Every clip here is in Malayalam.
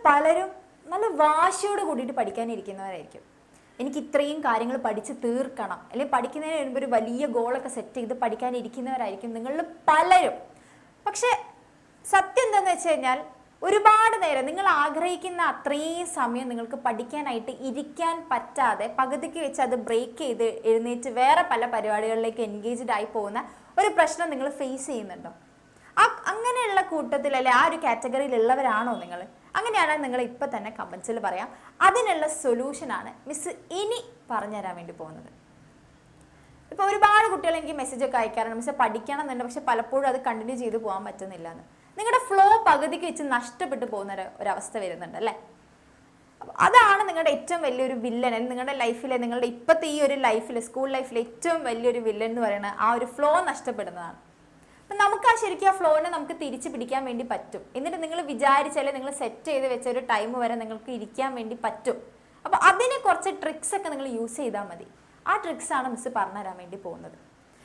പലരും നല്ല വാശിയോട് കൂടിയിട്ട് പഠിക്കാനിരിക്കുന്നവരായിരിക്കും. എനിക്ക് ഇത്രയും കാര്യങ്ങൾ പഠിച്ച് തീർക്കണം, അല്ലെങ്കിൽ പഠിക്കുന്നതിന് മുൻപ് ഒരു വലിയ ഗോളൊക്കെ സെറ്റ് ചെയ്ത് പഠിക്കാനിരിക്കുന്നവരായിരിക്കും നിങ്ങളിൽ പലരും. പക്ഷെ സത്യം എന്താണെന്ന് വെച്ച് കഴിഞ്ഞാൽ ഒരുപാട് നേരം നിങ്ങൾ ആഗ്രഹിക്കുന്ന അത്രയും സമയം നിങ്ങൾക്ക് പഠിക്കാനായിട്ട് ഇരിക്കാൻ പറ്റാതെ പകുതിക്ക് വെച്ച് അത് ബ്രേക്ക് ചെയ്ത് എഴുന്നേറ്റ് വേറെ പല പരിപാടികളിലേക്ക് എൻഗേജ്ഡ് ആയി പോകുന്ന ഒരു പ്രശ്നം നിങ്ങൾ ഫേസ് ചെയ്യുന്നുണ്ടോ? അങ്ങനെയുള്ള കൂട്ടത്തിൽ അല്ലെ ആ ഒരു കാറ്റഗറിയിലുള്ളവരാണോ നിങ്ങൾ? അങ്ങനെയാണെങ്കിൽ നിങ്ങൾ ഇപ്പം തന്നെ കമൻസിൽ പറയാം. അതിനുള്ള സൊല്യൂഷനാണ് മിസ് ഇനി പറഞ്ഞുതരാൻ വേണ്ടി പോകുന്നത്. ഇപ്പോൾ ഒരുപാട് കുട്ടികൾ എനിക്ക് മെസ്സേജൊക്കെ അയക്കാറുണ്ട്, മിസ് പഠിക്കണം എന്നുണ്ട്, പക്ഷെ പലപ്പോഴും അത് കണ്ടിന്യൂ ചെയ്ത് പോകാൻ പറ്റുന്നില്ല എന്ന്. നിങ്ങളുടെ ഫ്ലോ പകുതിക്ക് വെച്ച് നഷ്ടപ്പെട്ടു പോകുന്ന ഒരവസ്ഥ വരുന്നുണ്ട് അല്ലേ? അതാണ് നിങ്ങളുടെ ഏറ്റവും വലിയൊരു വില്ലൻ. നിങ്ങളുടെ ലൈഫിലെ, നിങ്ങളുടെ ഇപ്പോഴത്തെ ഈ ഒരു ലൈഫിൽ, സ്കൂൾ ലൈഫിൽ ഏറ്റവും വലിയൊരു വില്ലൻ എന്ന് പറയുന്നത് ആ ഒരു ഫ്ലോ നഷ്ടപ്പെടുന്നതാണ്. അപ്പം നമുക്ക് ആ ശരിക്കും ആ ഫ്ലോനെ നമുക്ക് തിരിച്ച് പിടിക്കാൻ വേണ്ടി പറ്റും. എന്നിട്ട് നിങ്ങൾ വിചാരിച്ചാലേ നിങ്ങൾ സെറ്റ് ചെയ്ത് വെച്ച ഒരു ടൈം വരെ നിങ്ങൾക്ക് ഇരിക്കാൻ വേണ്ടി പറ്റും. അപ്പോൾ അതിനെ കുറച്ച് ട്രിക്സ് ഒക്കെ നിങ്ങൾ യൂസ് ചെയ്താൽ മതി. ആ ട്രിക്സാണ് മിസ് പറഞ്ഞുതരാൻ വേണ്ടി പോകുന്നത്.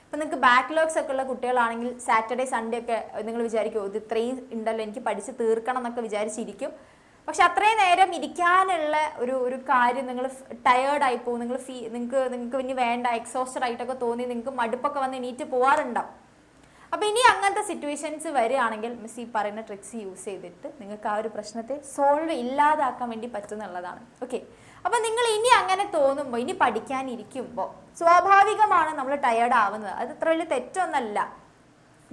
ഇപ്പം നിങ്ങൾക്ക് ബാക്ക്ലോഗ്സ് ഒക്കെ ഉള്ള കുട്ടികളാണെങ്കിൽ സാറ്റർഡേ സൺഡേ ഒക്കെ നിങ്ങൾ വിചാരിക്കും ഇത് ഇത്രയും ഉണ്ടല്ലോ എനിക്ക് പഠിച്ച് തീർക്കണം എന്നൊക്കെ വിചാരിച്ചിരിക്കും. പക്ഷെ അത്രയും നേരം ഇരിക്കാനുള്ള ഒരു കാര്യം നിങ്ങൾ ടയേർഡായി പോകും. നിങ്ങൾക്ക് ഇനി വേണ്ട, എക്സോസ്റ്റഡ് ആയിട്ടൊക്കെ തോന്നി നിങ്ങൾക്ക് മടുപ്പൊക്കെ വന്ന് എണീറ്റ് പോകാറുണ്ടാവും. അപ്പോൾ ഇനി അങ്ങനത്തെ സിറ്റുവേഷൻസ് വരികയാണെങ്കിൽ മിസ് ഈ പറയുന്ന ട്രിക്സ് യൂസ് ചെയ്തിട്ട് നിങ്ങൾക്ക് ആ ഒരു പ്രശ്നത്തെ സോൾവ് ഇല്ലാതാക്കാൻ വേണ്ടി പറ്റുന്നുള്ളതാണ്. ഓക്കെ, അപ്പോൾ നിങ്ങൾ ഇനി അങ്ങനെ തോന്നുമ്പോൾ, ഇനി പഠിക്കാനിരിക്കുമ്പോൾ സ്വാഭാവികമാണ് നമ്മൾ ടയേർഡ് ആവുന്നത്. അത് അത്ര വലിയ തെറ്റൊന്നല്ല.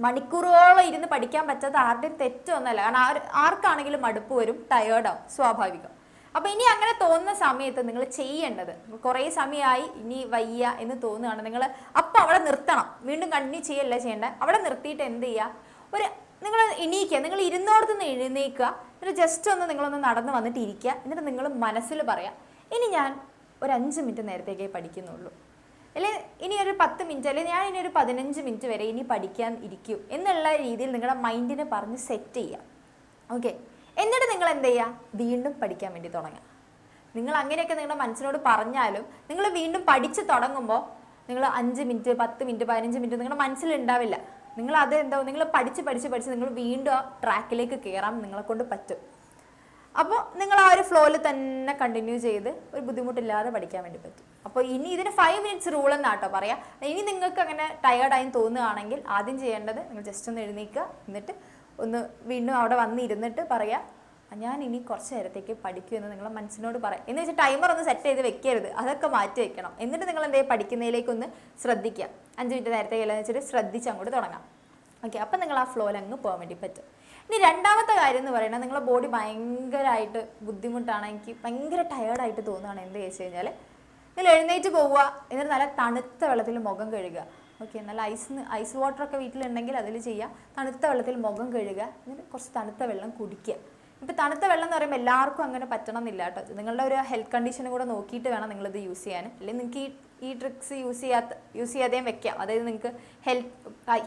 മണിക്കൂറുകളോളം ഇരുന്ന് പഠിക്കാൻ പറ്റാത്ത ആരുടെയും തെറ്റൊന്നല്ല. കാരണം ആർക്കാണെങ്കിലും മടുപ്പ് വരും, ടയേർഡാവും, സ്വാഭാവികം. അപ്പോൾ ഇനി അങ്ങനെ തോന്നുന്ന സമയത്ത് നിങ്ങൾ ചെയ്യേണ്ടത്, കുറേ സമയമായി ഇനി വയ്യ എന്ന് തോന്നുകയാണ്, നിങ്ങൾ അപ്പം അവിടെ നിർത്തണം. വീണ്ടും കണ്ടിന്യൂ ചെയ്യല്ല ചെയ്യേണ്ടത്. അവിടെ നിർത്തിയിട്ട് എന്ത് ചെയ്യുക, നിങ്ങൾ എണീക്കുക. നിങ്ങൾ ഇരുന്നോടത്ത് നിന്ന് എഴുന്നേൽക്കുക. എന്നിട്ട് ജസ്റ്റ് നിങ്ങളൊന്ന് നടന്ന് വന്നിട്ട് ഇരിക്കുക. എന്നിട്ട് നിങ്ങൾ മനസ്സിൽ പറയാം, ഇനി ഞാൻ ഒരു 5 മിനിറ്റ് നേരത്തേക്കേ പഠിക്കുന്നുള്ളൂ, അല്ലെങ്കിൽ ഇനി ഒരു 10 മിനിറ്റ്, അല്ലെങ്കിൽ ഞാൻ ഇനി ഒരു 15 മിനിറ്റ് വരെ ഇനി പഠിക്കാൻ ഇരിക്കും എന്നുള്ള രീതിയിൽ നിങ്ങളുടെ മൈൻഡിനെ പറഞ്ഞ് സെറ്റ് ചെയ്യുക. ഓക്കെ, എന്നിട്ട് നിങ്ങൾ എന്ത് ചെയ്യുക, വീണ്ടും പഠിക്കാൻ വേണ്ടി തുടങ്ങുക. നിങ്ങൾ അങ്ങനെയൊക്കെ നിങ്ങളുടെ മനസ്സിനോട് പറഞ്ഞാലും നിങ്ങൾ വീണ്ടും പഠിച്ച് തുടങ്ങുമ്പോൾ നിങ്ങൾ 5 മിനിറ്റ് 10 മിനിറ്റ് 15 മിനിറ്റ് നിങ്ങളുടെ മനസ്സിലുണ്ടാവില്ല. നിങ്ങൾ നിങ്ങൾ പഠിച്ച് നിങ്ങൾ വീണ്ടും ആ ട്രാക്കിലേക്ക് കയറാൻ നിങ്ങളെ കൊണ്ട് പറ്റും. അപ്പോൾ നിങ്ങൾ ആ ഒരു ഫ്ലോയിൽ തന്നെ കണ്ടിന്യൂ ചെയ്ത് ഒരു ബുദ്ധിമുട്ടില്ലാതെ പഠിക്കാൻ വേണ്ടി പറ്റും. അപ്പോൾ ഇനി ഇതിന് 5 മിനിറ്റ്സ് റൂൾ എന്നാട്ടോ പറയാം. ഇനി നിങ്ങൾക്ക് അങ്ങനെ ടയേർഡായി തോന്നുകയാണെങ്കിൽ ആദ്യം ചെയ്യേണ്ടത് നിങ്ങൾ ജസ്റ്റ് ഒന്ന് എഴുന്നേൽക്കുക. എന്നിട്ട് വീണ്ടും അവിടെ വന്നിരുന്നിട്ട് പറയാം, ഞാൻ ഇനി കുറച്ച് നേരത്തേക്ക് പഠിക്കുമെന്ന് നിങ്ങൾ മനസ്സിനോട് പറയാം. എന്ന് വെച്ചാൽ ടൈമർ ഒന്ന് സെറ്റ് ചെയ്ത് വെക്കരുത്, അതൊക്കെ മാറ്റി വെക്കണം. എന്നിട്ട് നിങ്ങൾ എന്തെങ്കിലും പഠിക്കുന്നതിലേക്കൊന്ന് ശ്രദ്ധിക്കുക. 5 മിനിറ്റ് നേരത്തേക്ക് എല്ലാം വെച്ചിട്ട് ശ്രദ്ധിച്ച് അങ്ങോട്ട് തുടങ്ങാം. ഓക്കെ, അപ്പം നിങ്ങൾ ആ ഫ്ലോയിൽ അങ്ങ് പോകാൻ വേണ്ടി പറ്റും. ഇനി രണ്ടാമത്തെ കാര്യം എന്ന് പറയുന്നത്, നിങ്ങളുടെ ബോഡി ഭയങ്കരമായിട്ട് ബുദ്ധിമുട്ടാണ്, എനിക്ക് ഭയങ്കര ടയേർഡായിട്ട് തോന്നുകയാണ്, എന്ത് വെച്ച് കഴിഞ്ഞാൽ നിങ്ങൾ എഴുന്നേറ്റ് പോവുക. എന്നിട്ട് നല്ല തണുത്ത വെള്ളത്തിൽ മുഖം കഴുകുക. ഓക്കെ, നല്ല ഐസ് വാട്ടറൊക്കെ വീട്ടിലുണ്ടെങ്കിൽ അതിൽ ചെയ്യുക. തണുത്ത വെള്ളത്തിൽ മുഖം കഴുകുക. എന്നിട്ട് കുറച്ച് തണുത്ത വെള്ളം കുടിക്കുക. ഇപ്പോൾ തണുത്ത വെള്ളം എന്ന് പറയുമ്പോൾ എല്ലാവർക്കും അങ്ങനെ പറ്റണം എന്നില്ല കേട്ടോ. നിങ്ങളുടെ ഒരു ഹെൽത്ത് കണ്ടീഷനും കൂടെ നോക്കിയിട്ട് വേണം നിങ്ങളിത് യൂസ് ചെയ്യാൻ. അല്ലെങ്കിൽ നിങ്ങൾക്ക് ഈ ട്രിക്സ് യൂസ് ചെയ്യാതെയും വെക്കാം. അതായത് നിങ്ങൾക്ക്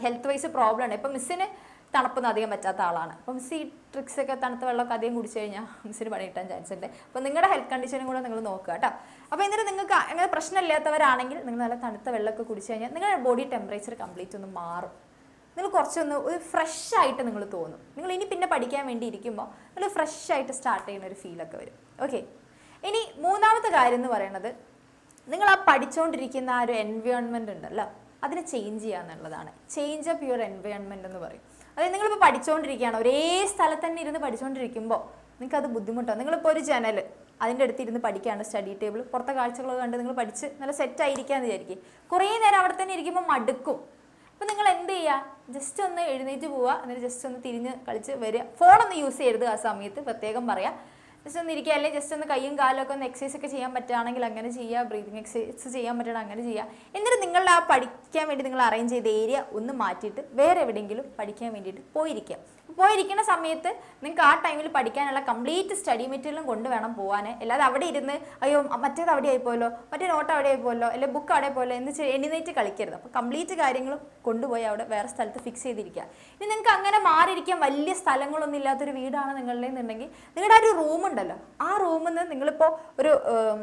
ഹെൽത്ത് വൈസ് പ്രോബ്ലം ഉണ്ട്. ഇപ്പോൾ മിസ്സിന് തണുപ്പൊന്നും അധികം പറ്റാത്ത ആളാണ്. അപ്പം മിസ് ഈ ട്രിക്സൊക്കെ തണുത്ത വെള്ളമൊക്കെ അധികം കുടിച്ചു കഴിഞ്ഞാൽ മിസ്സിന് പണി കിട്ടാൻ ചാൻസ് ഉണ്ട്. അപ്പോൾ നിങ്ങളുടെ ഹെൽത്ത് കണ്ടീഷനും കൂടെ നിങ്ങൾ നോക്കുക കേട്ടോ. അപ്പോൾ എന്നിട്ട് നിങ്ങൾക്ക് അങ്ങനെ പ്രശ്നമില്ലാത്തവരാണെങ്കിൽ നിങ്ങൾ നല്ല തണുത്ത വെള്ളമൊക്കെ കുടിച്ചു കഴിഞ്ഞാൽ നിങ്ങളുടെ ബോഡി ടെമ്പറേച്ചർ കംപ്ലീറ്റ് ഒന്ന് മാറും. നിങ്ങൾ ഒരു ഫ്രഷ് ആയിട്ട് നിങ്ങൾ തോന്നും. നിങ്ങൾ ഇനി പിന്നെ പഠിക്കാൻ വേണ്ടി ഇരിക്കുമ്പോൾ നിങ്ങൾ ഫ്രഷ് ആയിട്ട് സ്റ്റാർട്ട് ചെയ്യുന്ന ഒരു ഫീലൊക്കെ വരും. ഓക്കെ, ഇനി മൂന്നാമത്തെ കാര്യം എന്ന് പറയുന്നത്, നിങ്ങൾ ആ പഠിച്ചുകൊണ്ടിരിക്കുന്ന ആ ഒരു എൻവയോൺമെൻറ്റ് ഉണ്ടല്ലോ, അതിനെ ചേഞ്ച് ചെയ്യുക എന്നുള്ളതാണ്. ചേഞ്ച് അപ്പ് യുവർ എൻവയോൺമെൻറ്റ് എന്ന് പറയും. അതായത് നിങ്ങളിപ്പോൾ പഠിച്ചുകൊണ്ടിരിക്കുകയാണ്, ഒരേ സ്ഥലത്ത് തന്നെ ഇരുന്ന് പഠിച്ചുകൊണ്ടിരിക്കുമ്പോൾ നിങ്ങൾക്കത് ബുദ്ധിമുട്ടാണ്. നിങ്ങളിപ്പോൾ ഒരു ജനൽ അതിൻ്റെ അടുത്ത് ഇരുന്ന് പഠിക്കുകയാണ്, സ്റ്റഡി ടേബിൾ, പുറത്തെ കാഴ്ചകളൊക്കെ കണ്ട് നിങ്ങൾ പഠിച്ച് നല്ല സെറ്റായിരിക്കാമെന്ന് വിചാരിക്കും. കുറേ നേരം അവിടെ തന്നെ ഇരിക്കുമ്പോൾ മടുക്കും. അപ്പോൾ നിങ്ങൾ എന്ത് ചെയ്യുക, ജസ്റ്റ് ഒന്ന് എഴുന്നേറ്റ് പോവുക. എന്നിട്ട് ജസ്റ്റ് ഒന്ന് തിരിഞ്ഞ് കളിച്ച് വരിക. ഫോണൊന്ന് യൂസ് ചെയ്യരുത് ആ സമയത്ത്, പ്രത്യേകം പറയാം. ജസ്റ്റ് ഒന്ന് ഇരിക്കുക. അല്ലെങ്കിൽ ജസ്റ്റ് ഒന്ന് കൈയും കാലൊക്കെ ഒന്ന് എക്സസൈസ് ഒക്കെ ചെയ്യാൻ പറ്റുകയാണെങ്കിൽ അങ്ങനെ ചെയ്യുക. ബ്രീതിങ് എക്സസൈസ് ചെയ്യാൻ പറ്റണം, അങ്ങനെ ചെയ്യുക. എന്നിട്ട് നിങ്ങളുടെ ആ പഠിക്കാൻ വേണ്ടി നിങ്ങൾ അറേഞ്ച് ചെയ്ത ഏരിയ ഒന്ന് മാറ്റിയിട്ട് വേറെ എവിടെയെങ്കിലും പഠിക്കാൻ വേണ്ടിയിട്ട് പോയിരിക്കുന്ന സമയത്ത് നിങ്ങൾക്ക് ആ ടൈമിൽ പഠിക്കാനുള്ള കംപ്ലീറ്റ് സ്റ്റഡി മെറ്റീരിയലും കൊണ്ട് വേണം പോകാൻ. അല്ലാതെ അവിടെ ഇരുന്ന് അയ്യോ മറ്റേത് അവിടെ ആയിപ്പോയല്ലോ, മറ്റേ നോട്ട് അവിടെ ആയിപ്പോയല്ലോ, അല്ലെങ്കിൽ ബുക്ക് അവിടെ പോയല്ലോ എന്ന് എഴുന്നേറ്റ് കളിക്കരുത്. അപ്പോൾ കംപ്ലീറ്റ് കാര്യങ്ങളും കൊണ്ടുപോയി അവിടെ വേറെ സ്ഥലത്ത് ഫിക്സ് ചെയ്തിരിക്കുക. ഇനി നിങ്ങൾക്ക് അങ്ങനെ മാറിയിരിക്കാൻ വലിയ സ്ഥലങ്ങളൊന്നും ഇല്ലാത്തൊരു വീടാണ് നിങ്ങളുടെ എന്നുണ്ടെങ്കിൽ നിങ്ങളുടെ ആ ഒരു റൂമുണ്ടല്ലോ, ആ റൂമിൽ നിന്ന്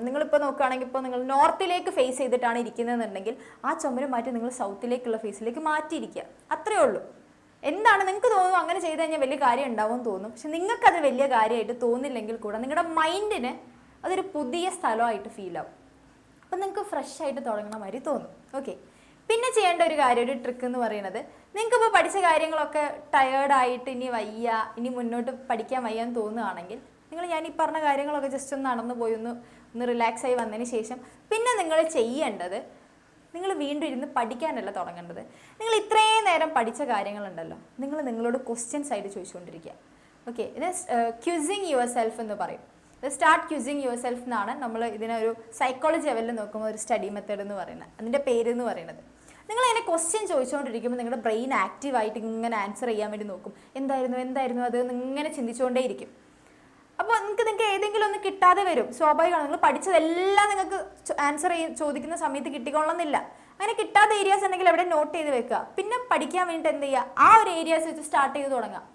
നിങ്ങളിപ്പോൾ നോക്കുകയാണെങ്കിൽ ഇപ്പോൾ നിങ്ങൾ നോർത്തിലേക്ക് ഫേസ് ചെയ്തിട്ടാണ് ഇരിക്കുന്നതെന്നുണ്ടെങ്കിൽ ആ ചുമര് മാറ്റി നിങ്ങൾ സൗത്തിലേക്കുള്ള ഫേസിലേക്ക് മാറ്റിയിരിക്കുക. അത്രയേ ഉള്ളൂ. എന്താണ് നിങ്ങൾക്ക് തോന്നുന്നു അങ്ങനെ ചെയ്ത് കഴിഞ്ഞാൽ വലിയ കാര്യം ഉണ്ടാവും എന്ന് തോന്നും. പക്ഷെ നിങ്ങൾക്കത് വലിയ കാര്യമായിട്ട് തോന്നില്ലെങ്കിൽ കൂടെ നിങ്ങളുടെ മൈൻഡിന് അതൊരു പുതിയ സ്ഥലമായിട്ട് ഫീൽ ആവും. അപ്പം നിങ്ങൾക്ക് ഫ്രഷ് ആയിട്ട് തുടങ്ങുന്ന മാതിരി തോന്നും. ഓക്കെ, പിന്നെ ചെയ്യേണ്ട ഒരു കാര്യം, ഒരു ട്രിക്ക് എന്ന് പറയുന്നത്, നിങ്ങൾക്കിപ്പോൾ പഠിച്ച കാര്യങ്ങളൊക്കെ ടയേർഡായിട്ട് ഇനി വയ്യ, ഇനി മുന്നോട്ട് പഠിക്കാൻ വയ്യ എന്ന് തോന്നുകയാണെങ്കിൽ നിങ്ങൾ ഞാൻ ഈ പറഞ്ഞ കാര്യങ്ങളൊക്കെ ജസ്റ്റ് ഒന്ന് നടന്നു പോയി ഒന്ന് റിലാക്സ് ആയി വന്നതിന് ശേഷം പിന്നെ നിങ്ങൾ ചെയ്യേണ്ടത്, നിങ്ങൾ വീണ്ടും ഇരുന്ന് പഠിക്കാനല്ല തുടങ്ങേണ്ടത്. നിങ്ങൾ ഇത്രയും നേരം പഠിച്ച കാര്യങ്ങളുണ്ടല്ലോ, നിങ്ങൾ നിങ്ങളോട് ക്വസ്റ്റ്യൻസ് ആയിട്ട് ചോദിച്ചുകൊണ്ടിരിക്കുക. ഓക്കെ, ഇത് ക്യൂസിങ് യുവർ സെൽഫ് എന്ന് പറയും. ഇത് സ്റ്റാർട്ട് ക്യൂസിങ് യുവർ സെൽഫ് എന്നാണ് നമ്മൾ ഇതിനൊരു സൈക്കോളജി ലെവലിൽ നോക്കുമ്പോൾ ഒരു സ്റ്റഡി മെത്തേഡ് എന്ന് പറയുന്നത്, അതിൻ്റെ പേര് എന്ന് പറയുന്നത്. നിങ്ങൾ അതിനെ ക്വസ്റ്റ്യൻ ചോദിച്ചുകൊണ്ടിരിക്കുമ്പോൾ നിങ്ങളുടെ ബ്രെയിൻ ആക്റ്റീവായിട്ട് ഇങ്ങനെ ആൻസർ ചെയ്യാൻ വേണ്ടി നോക്കും. എന്തായിരുന്നു അത് ഇങ്ങനെ ചിന്തിച്ചുകൊണ്ടേയിരിക്കും. അപ്പോൾ നിങ്ങൾക്ക് ഏതെങ്കിലും ഒന്ന് കിട്ടാതെ വരും, സ്വാഭാവികമാണ്. നിങ്ങൾ പഠിച്ചതെല്ലാം നിങ്ങൾക്ക് ആൻസർ ചോദിക്കുന്ന സമയത്ത് കിട്ടിക്കൊള്ളുന്നില്ല. അങ്ങനെ കിട്ടാത്ത ഏരിയാസ് ഉണ്ടെങ്കിൽ അവിടെ നോട്ട് ചെയ്ത് വെക്കുക. പിന്നെ പഠിക്കാൻ വേണ്ടിയിട്ട് എന്ത് ചെയ്യുക, ആ ഒരു ഏരിയാസ് വെച്ച് സ്റ്റാർട്ട് ചെയ്ത് തുടങ്ങാം.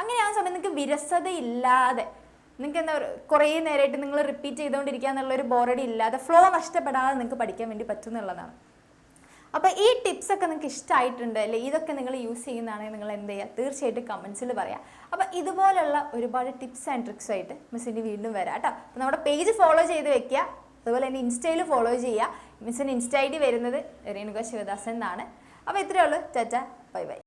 അങ്ങനെ ആ സമയത്ത് നിങ്ങൾക്ക് വിരസതയില്ലാതെ, നിങ്ങൾക്ക് എന്താ കുറേ നേരമായിട്ട് നിങ്ങൾ റിപ്പീറ്റ് ചെയ്തുകൊണ്ടിരിക്കുക എന്നുള്ളൊരു ബോറടി ഇല്ലാതെ, ഫ്ലോ നഷ്ടപ്പെടാതെ നിങ്ങൾക്ക് പഠിക്കാൻ വേണ്ടി പറ്റുന്നുള്ളതാണ്. അപ്പോൾ ഈ ടിപ്സൊക്കെ നിങ്ങൾക്ക് ഇഷ്ടമായിട്ടുണ്ട് അല്ലേ, ഇതൊക്കെ നിങ്ങൾ യൂസ് ചെയ്യുന്നതാണെങ്കിൽ നിങ്ങൾ എന്ത് ചെയ്യുക, തീർച്ചയായിട്ടും കമൻസിൽ പറയാം. അപ്പോൾ ഇതുപോലുള്ള ഒരുപാട് ടിപ്സ് ആൻഡ് ട്രിക്സ് ആയിട്ട് മിസ്സിൻ്റെ വീണ്ടും വരാം കേട്ടോ. അപ്പോൾ നമ്മുടെ പേജ് ഫോളോ ചെയ്ത് വെക്കുക, അതുപോലെ തന്നെ ഇൻസ്റ്റയിൽ ഫോളോ ചെയ്യുക. മിസ്സിൻ്റെ ഇൻസ്റ്റ ID വരുന്നത് രേണുക ശിവദാസൻ എന്നാണ്. അപ്പോൾ ഇത്രയേ ഉള്ളൂ. Tata, bye bye.